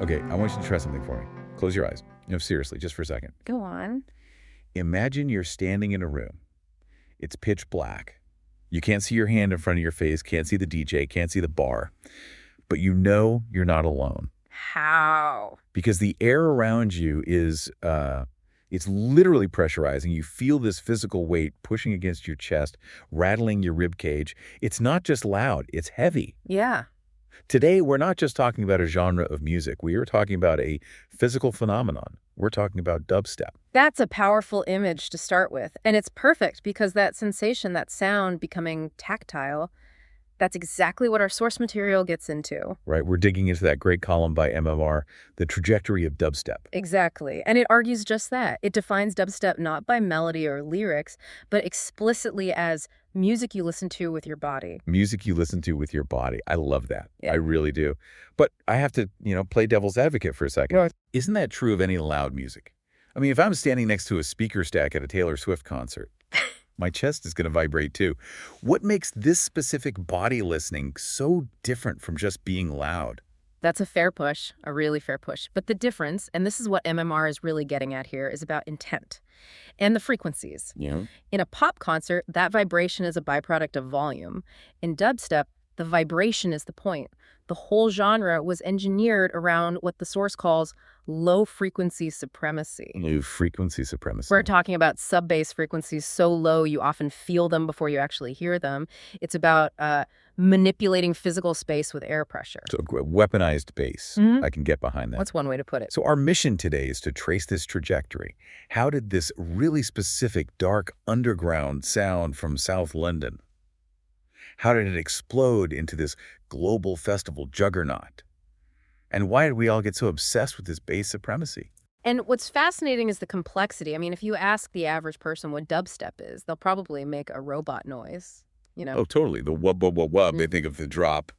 Okay, I want you to try something for me. Close your eyes. No, seriously, just for a second. Go on. Imagine you're standing in a room. It's pitch black. You can't see your hand in front of your face, can't see the DJ, can't see the bar. But you know you're not alone. How? Because the air around you is, it's literally pressurizing. You feel this physical weight pushing against your chest, rattling your rib cage. It's not just loud, it's heavy. Yeah. Today, we're not just talking about a genre of music. We are talking about a physical phenomenon. We're talking about dubstep. That's a powerful image to start with. And it's perfect because that sensation, that sound becoming tactile, that's exactly what our source material gets into. Right, we're digging into that great column by MMR, The Trajectory of Dubstep. Exactly. And it argues just that. It defines dubstep not by melody or lyrics, but explicitly as music you listen to with your body. Music you listen to with your body. I love that. Yeah. I really do. But I have to, play devil's advocate for a second. No. Isn't that true of any loud music? I mean, if I'm standing next to a speaker stack at a Taylor Swift concert, my chest is going to vibrate too. What makes this specific body listening so different from just being loud? That's a fair push, a really fair push. But the difference, and this is what MMR is really getting at here, is about intent and the frequencies. Yeah. In a pop concert, that vibration is a byproduct of volume. In dubstep, the vibration is the point. The whole genre was engineered around what the source calls low-frequency supremacy. Low-frequency supremacy. We're talking about sub-bass frequencies so low you often feel them before you actually hear them. It's about manipulating physical space with air pressure. So weaponized bass. Mhm. I can get behind that. That's one way to put it. So our mission today is to trace this trajectory. How did this really specific dark underground sound from South London, how did it explode into this global festival juggernaut? And why did we all get so obsessed with this bass supremacy? And what's fascinating is the complexity. I mean, if you ask the average person what dubstep is, they'll probably make a robot noise, Oh, totally. The wub, wub, wub, wub. They think of the drop,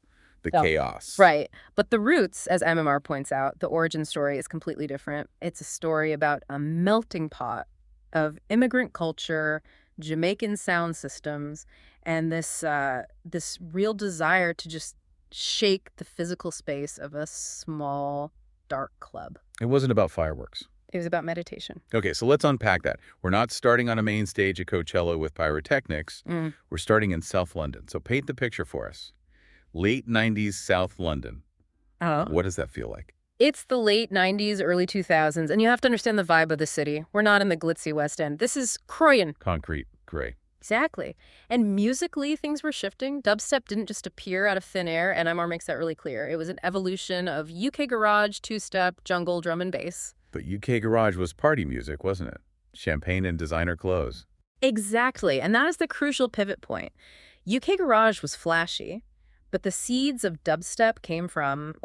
the chaos. Right. But the roots, as MMR points out, the origin story is completely different. It's a story about a melting pot of immigrant culture, Jamaican sound systems, and this real desire to just shake the physical space of a small, dark club. It wasn't about fireworks. It was about meditation. Okay, so let's unpack that. We're not starting on a main stage at Coachella with pyrotechnics. We're starting in South London. So paint the picture for us. Late 90s South London. Oh. What does that feel like? It's the late 90s, early 2000s, and you have to understand the vibe of the city. We're not in the glitzy West End. This is Croydon. Concrete, gray. Exactly. And musically, things were shifting. Dubstep didn't just appear out of thin air, and MR makes that really clear. It was an evolution of UK garage, two-step, jungle, drum and bass. But UK garage was party music, wasn't it? Champagne and designer clothes. Exactly, and that is the crucial pivot point. UK garage was flashy, but the seeds of dubstep came from,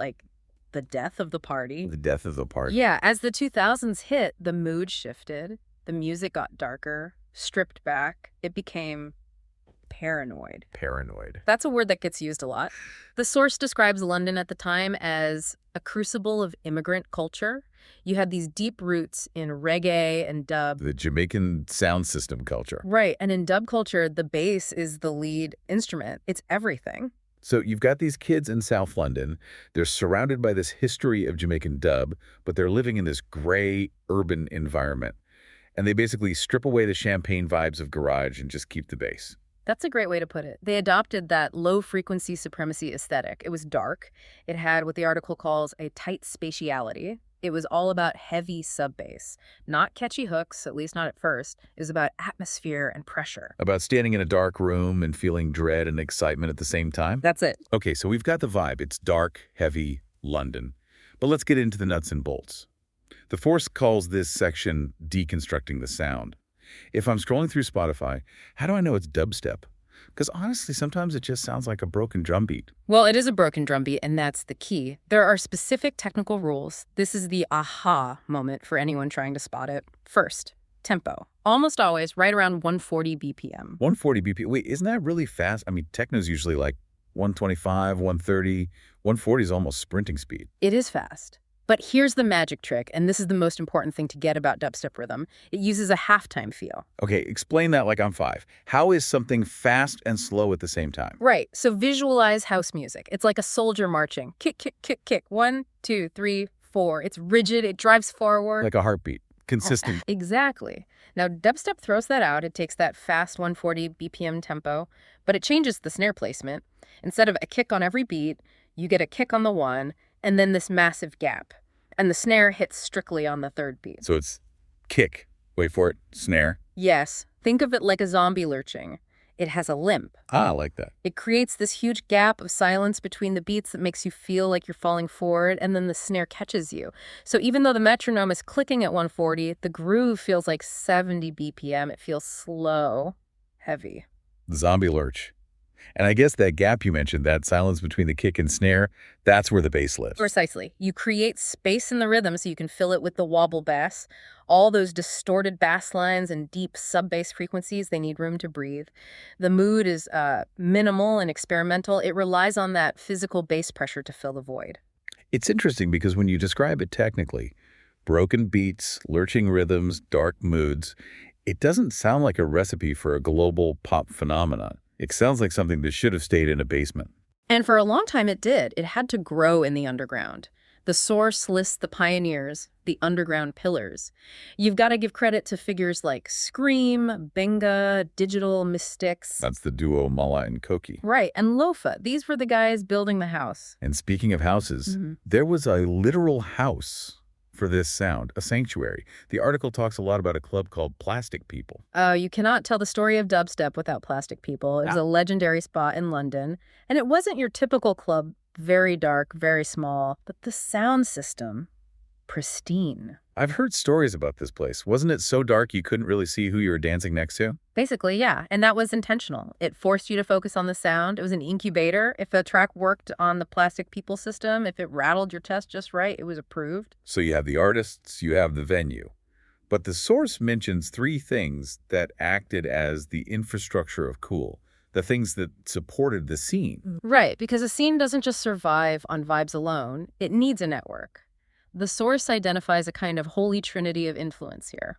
the death of the party. The death of the party. Yeah, as the 2000s hit, the mood shifted. The music got darker, stripped back. It became paranoid. Paranoid. That's a word that gets used a lot. The source describes London at the time as a crucible of immigrant culture. You had these deep roots in reggae and dub. The Jamaican sound system culture. Right, and in dub culture, the bass is the lead instrument. It's everything. So you've got these kids in South London. They're surrounded by this history of Jamaican dub, but they're living in this gray urban environment. And they basically strip away the champagne vibes of garage and just keep the bass. That's a great way to put it. They adopted that low-frequency supremacy aesthetic. It was dark. It had what the article calls a tight spatiality. It was all about heavy sub-bass, not catchy hooks, at least not at first. It was about atmosphere and pressure. About standing in a dark room and feeling dread and excitement at the same time? That's it. Okay, so we've got the vibe. It's dark, heavy, London. But let's get into the nuts and bolts. The Force calls this section deconstructing the sound. If I'm scrolling through Spotify, how do I know it's dubstep? Because honestly, sometimes it just sounds like a broken drum beat. Well, it is a broken drum beat, and that's the key. There are specific technical rules. This is the aha moment for anyone trying to spot it. First, tempo. Almost always right around 140 BPM. 140 BPM. Wait, isn't that really fast? I mean, techno's usually like 125, 130. 140 is almost sprinting speed. It is fast. But here's the magic trick, and this is the most important thing to get about dubstep rhythm. It uses a halftime feel. Okay, explain that like I'm 5. How is something fast and slow at the same time? Right, so visualize house music. It's like a soldier marching. Kick, kick, kick, kick. 1, 2, 3, 4. It's rigid. It drives forward. Like a heartbeat. Consistent. Exactly. Now, dubstep throws that out. It takes that fast 140 BPM tempo, but it changes the snare placement. Instead of a kick on every beat, you get a kick on the one, and then this massive gap. And the snare hits strictly on the third beat. So it's kick. Wait for it. Snare. Yes. Think of it like a zombie lurching. It has a limp. Ah, I like that. It creates this huge gap of silence between the beats that makes you feel like you're falling forward, and then the snare catches you. So even though the metronome is clicking at 140, the groove feels like 70 BPM. It feels slow, heavy. The zombie lurch. And I guess that gap you mentioned, that silence between the kick and snare, that's where the bass lives. Precisely. You create space in the rhythm so you can fill it with the wobble bass. All those distorted bass lines and deep sub-bass frequencies, they need room to breathe. The mood is minimal and experimental. It relies on that physical bass pressure to fill the void. It's interesting because when you describe it technically, broken beats, lurching rhythms, dark moods, it doesn't sound like a recipe for a global pop phenomenon. It sounds like something that should have stayed in a basement. And for a long time it did. It had to grow in the underground. The source lists the pioneers, the underground pillars. You've got to give credit to figures like Scream, Benga, Digital Mystics. That's the duo Mala and Koki. Right, and Lofa. These were the guys building the house. And speaking of houses, there was a literal house for this sound, a sanctuary. The article talks a lot about a club called Plastic People. Oh, you cannot tell the story of dubstep without Plastic People. It was a legendary spot in London. And it wasn't your typical club, very dark, very small, but the sound system, pristine. I've heard stories about this place. Wasn't it so dark you couldn't really see who you were dancing next to? Basically, yeah. And that was intentional. It forced you to focus on the sound. It was an incubator. If a track worked on the Plastic People system, if it rattled your chest just right, it was approved. So you have the artists, you have the venue. But the source mentions 3 things that acted as the infrastructure of cool, the things that supported the scene. Right, because a scene doesn't just survive on vibes alone. It needs a network. The source identifies a kind of holy trinity of influence here.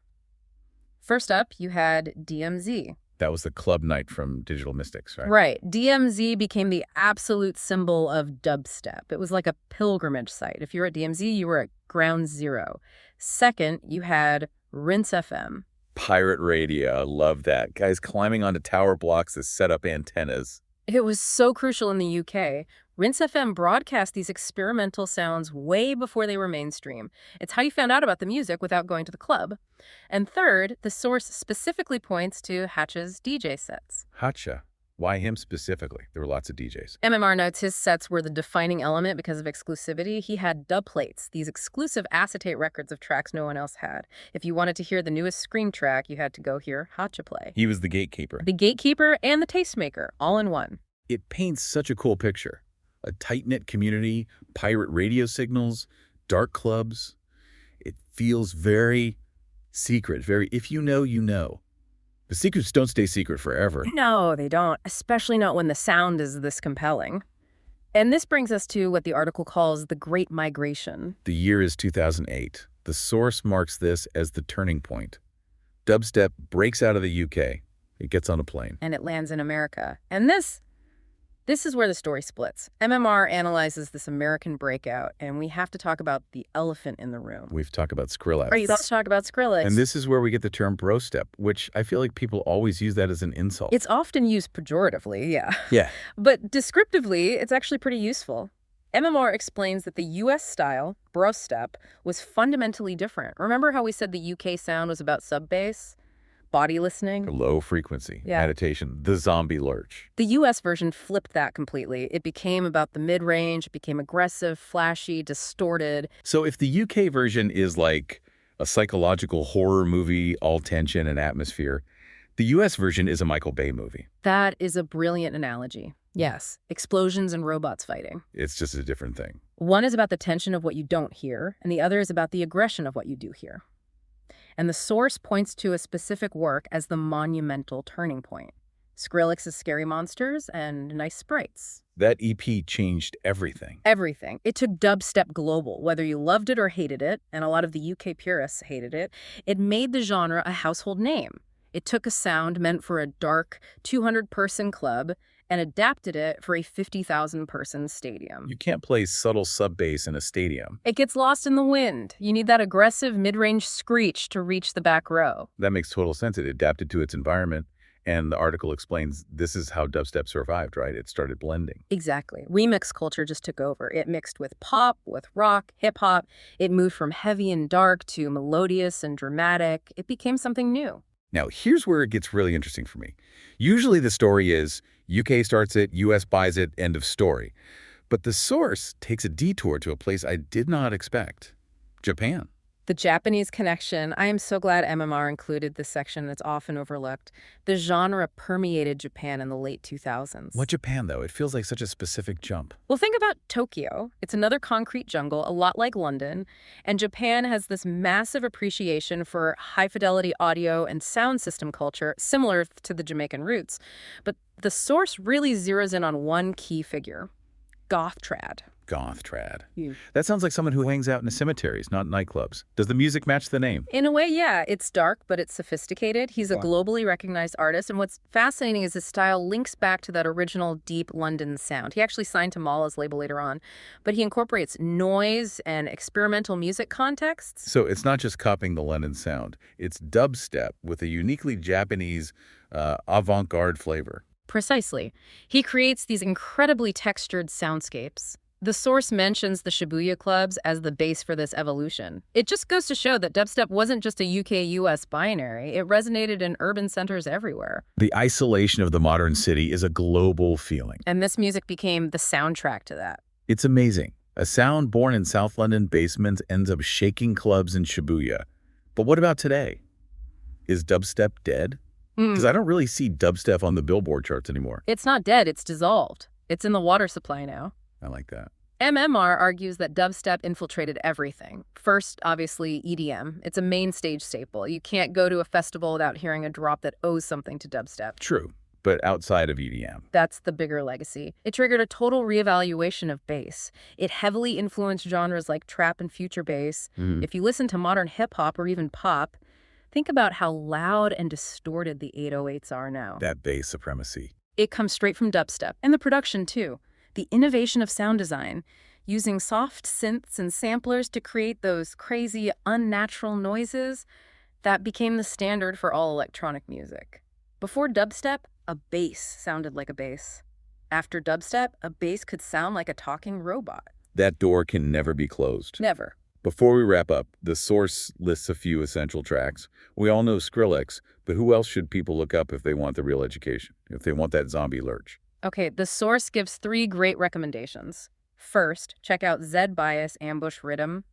First up, you had DMZ. That was the club night from Digital Mystics, right? Right. DMZ became the absolute symbol of dubstep. It was like a pilgrimage site. If you were at DMZ, you were at ground zero. Second, you had Rinse FM. Pirate radio, I love that. Guys climbing onto tower blocks to set up antennas. It was so crucial in the UK. Rinse FM broadcast these experimental sounds way before they were mainstream. It's how you found out about the music without going to the club. And third, the source specifically points to Hatch's DJ sets. Hatcha. Why him specifically? There were lots of DJs. MMR notes his sets were the defining element because of exclusivity. He had dub plates, these exclusive acetate records of tracks no one else had. If you wanted to hear the newest Scream track, you had to go hear Hatcha play. He was the gatekeeper. The gatekeeper and the tastemaker, all in one. It paints such a cool picture. A tight-knit community, pirate radio signals, dark clubs. It feels very secret, very if you know, you know. The secrets don't stay secret forever. No, they don't, especially not when the sound is this compelling. And this brings us to what the article calls the Great Migration. The year is 2008. The source marks this as the turning point. Dubstep breaks out of the UK. It gets on a plane. And it lands in America. And this is where the story splits. MMR analyzes this American breakout, and we have to talk about the elephant in the room. We've talked about Skrillex. Right, let's talk about Skrillex. And this is where we get the term bro step, which I feel like people always use that as an insult. It's often used pejoratively, yeah. Yeah. But descriptively, it's actually pretty useful. MMR explains that the U.S. style, bro step, was fundamentally different. Remember how we said the UK sound was about sub-bass? Body listening. Low frequency, meditation, the zombie lurch. The U.S. version flipped that completely. It became about the mid-range. It became aggressive, flashy, distorted. So if the UK version is like a psychological horror movie, all tension and atmosphere, the U.S. version is a Michael Bay movie. That is a brilliant analogy. Yes, explosions and robots fighting. It's just a different thing. One is about the tension of what you don't hear, and the other is about the aggression of what you do hear. And the source points to a specific work as the monumental turning point. Skrillex's Scary Monsters and Nice Sprites. That EP changed everything. Everything. It took dubstep global, whether you loved it or hated it, and a lot of the UK purists hated it. It made the genre a household name. It took a sound meant for a dark, 200-person club and adapted it for a 50,000-person stadium. You can't play subtle sub-bass in a stadium. It gets lost in the wind. You need that aggressive mid-range screech to reach the back row. That makes total sense. It adapted to its environment. And the article explains this is how dubstep survived, right? It started blending. Exactly. Remix culture just took over. It mixed with pop, with rock, hip-hop. It moved from heavy and dark to melodious and dramatic. It became something new. Now, here's where it gets really interesting for me. Usually the story is UK starts it, US buys it, end of story. But the source takes a detour to a place I did not expect. Japan. The Japanese connection. I am so glad MMR included this section that's often overlooked. The genre permeated Japan in the late 2000s. What Japan, though? It feels like such a specific jump. Well, think about Tokyo. It's another concrete jungle, a lot like London. And Japan has this massive appreciation for high-fidelity audio and sound system culture, similar to the Jamaican roots. But the source really zeroes in on one key figure, goth trad. Goth trad. Yeah. That sounds like someone who hangs out in cemeteries, not nightclubs. Does the music match the name? In a way, yeah. It's dark, but it's sophisticated. He's a globally recognized artist, and what's fascinating is his style links back to that original deep London sound. He actually signed to Mala's label later on, but he incorporates noise and experimental music contexts. So it's not just copying the London sound. It's dubstep with a uniquely Japanese avant-garde flavor. Precisely. He creates these incredibly textured soundscapes. The source mentions the Shibuya clubs as the base for this evolution. It just goes to show that dubstep wasn't just a UK-US binary. It resonated in urban centers everywhere. The isolation of the modern city is a global feeling. And this music became the soundtrack to that. It's amazing. A sound born in South London basements ends up shaking clubs in Shibuya. But what about today? Is dubstep dead? Because I don't really see dubstep on the Billboard charts anymore. It's not dead, it's dissolved. It's in the water supply now. I like that. MMR argues that dubstep infiltrated everything. First, obviously, EDM. It's a main stage staple. You can't go to a festival without hearing a drop that owes something to dubstep. True, but outside of EDM. That's the bigger legacy. It triggered a total reevaluation of bass. It heavily influenced genres like trap and future bass. If you listen to modern hip-hop or even pop, think about how loud and distorted the 808s are now. That bass supremacy. It comes straight from dubstep, and the production, too. The innovation of sound design, using soft synths and samplers to create those crazy, unnatural noises, that became the standard for all electronic music. Before dubstep, a bass sounded like a bass. After dubstep, a bass could sound like a talking robot. That door can never be closed. Never. Before we wrap up, the source lists a few essential tracks. We all know Skrillex, but who else should people look up if they want the real education, if they want that zombie lurch? Okay, the source gives 3 great recommendations. First, check out Zed Bias Ambush Rhythm.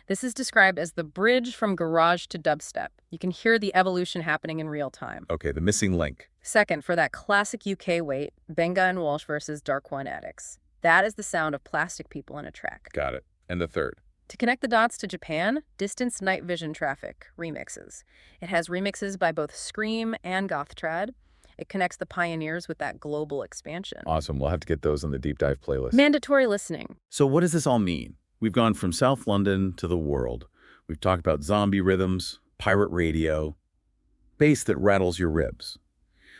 This is described as the bridge from garage to dubstep. You can hear the evolution happening in real time. Okay, the missing link. Second, for that classic UK weight, Benga and Walsh versus Dark One Addicts. That is the sound of plastic people in a track. Got it. And the third. To connect the dots to Japan, Distance Night Vision Traffic remixes. It has remixes by both Scream and Goth Trad. It connects the pioneers with that global expansion. Awesome. We'll have to get those on the deep dive playlist. Mandatory listening. So what does this all mean? We've gone from South London to the world. We've talked about zombie rhythms, pirate radio, bass that rattles your ribs.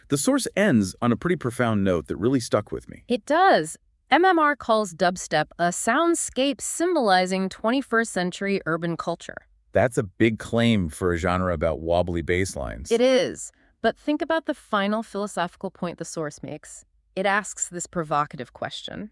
The source ends on a pretty profound note that really stuck with me. It does. MMR calls dubstep a soundscape symbolizing 21st century urban culture. That's a big claim for a genre about wobbly bass lines. It is. But think about the final philosophical point the source makes. It asks this provocative question.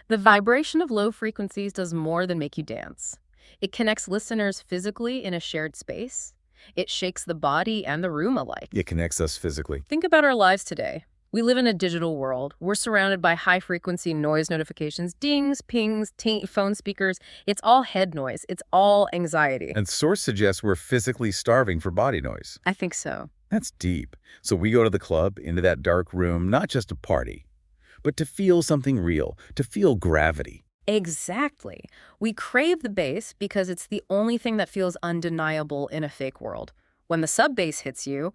The vibration of low frequencies does more than make you dance. It connects listeners physically in a shared space. It shakes the body and the room alike. It connects us physically. Think about our lives today. We live in a digital world. We're surrounded by high-frequency noise notifications, dings, pings, phone speakers. It's all head noise. It's all anxiety. And source suggests we're physically starving for body noise. I think so. That's deep. So we go to the club, into that dark room, not just to party, but to feel something real, to feel gravity. Exactly. We crave the bass because it's the only thing that feels undeniable in a fake world. When the sub-bass hits you,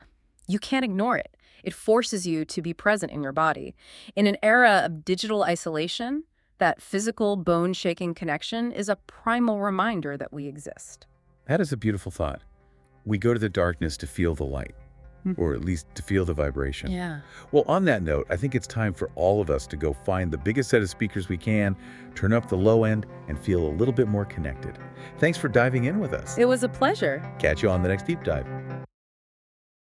you can't ignore it. It forces you to be present in your body. In an era of digital isolation, that physical, bone-shaking connection is a primal reminder that we exist. That is a beautiful thought. We go to the darkness to feel the light. or at least to feel the vibration. Yeah. Well, on that note, I think it's time for all of us to go find the biggest set of speakers we can, turn up the low end, and feel a little bit more connected. Thanks for diving in with us. It was a pleasure. Catch you on the next Deep Dive.